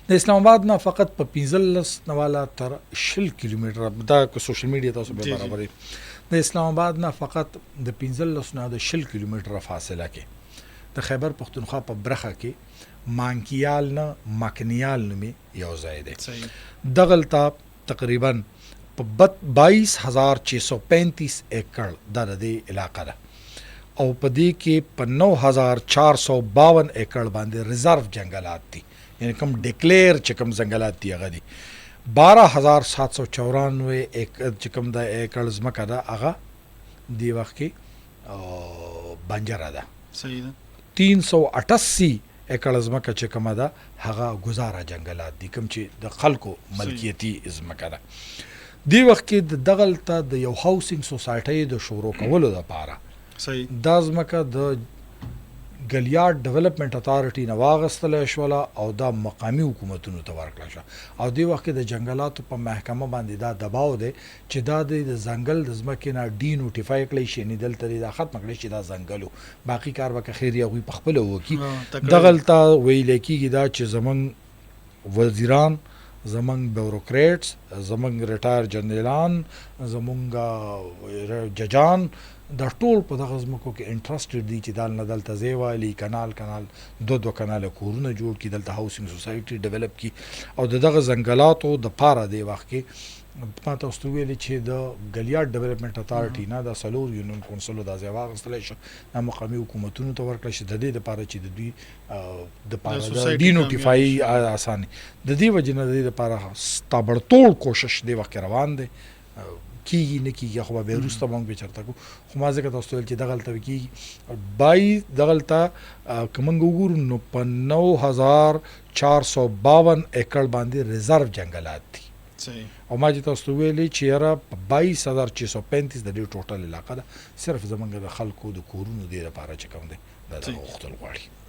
د اسلام آباد نه فقط په 15 نواله تر 20 کیلومتره دا که سوشل میډیا تاسو به برابرې د اسلام آباد نه فقط د 15 نه د 20 کیلومتره فاصله کې د خیبر پختونخوا په برخه کې مانکیال نه مکنیال نومې یو ځای دی دغلته تقریبا په 22,635 ایکڑ دا د دې علاقه ده او په دې کې په 9,452 ایکڑ باندې ریزرو جنگلات دي یعنی کوم ډیکلیئر چې کوم جنگلات دي هغه دي 12,794 ایکڑ چې کوم د ایکڑ ځمکه ده هغه دی وخت کې بنجره ده صحیح ده 388 ایکڑ ځمکه چې کومه ده هغه گزاره جنگلات دي کوم چې د خلکو ملکیتي ځمکه ده دی وخت کې دغلته د یو هاوسینګ سوسایټي د شروع کولو لپاره صحیح دا ځمکه د جنگلات ډیولپمنٹ اتھارټي نه واغستله شوله او دا مقامي حکومتونو ته ورکړل شوه او دې وخت کې د جنگلاتو په محکمه باندې دا دباو دی چې دا د ځنګل د ځمکې نه ډي نوټیفای کړی شي نه دلته دا ختم کړی شي دا ځنګلو باقي کار به خیر هغوی په خپله وکړي دغلته ویل کېږي دا چې زمونږ وزیران زمونږ بیوروکریټس زمونږ ریټایر جنرالان زمونږ ججان دا ټول په دغه ځمکو کې انټرسټډ دي چې دال نه دلته ځای والي کنال دو کناله کورونه جوړ کړي دلته هاوسینګ سوسایټي ډیولپ کړي او دغه ځنګلاتو دپاره دی وخت کې ما تاسو ته ویلي چې د جنگلات ډیولپمنٹ اتھارټي نه دا څلور یونین کونسلو دا ځای واخیستلی شو دا مقامي حکومتونو ته ورکړی شي د دې دپاره چې د دوی دپاره د ډي نوټیفایي اساني د دې وجې نه د دې دپاره تابړتوړ کوشش دی وخت کې روان دی کیږي نه کیږي خو به وروسته مونږ به چرته کو خو ما ځکه تاسو ته ویل چې دغلته به کیږي دغلته که موږ وګورو نو په 9,452 ایکڑ باندې ریزرو جنگلات دي او ما چې تاسو ته ویلې چې یاره په 22,635 د دې ټوټل علاقه ده صرف زمونږ د خلکو د کورونو دې لپاره چې کوم دی دا د غوښتل غواړي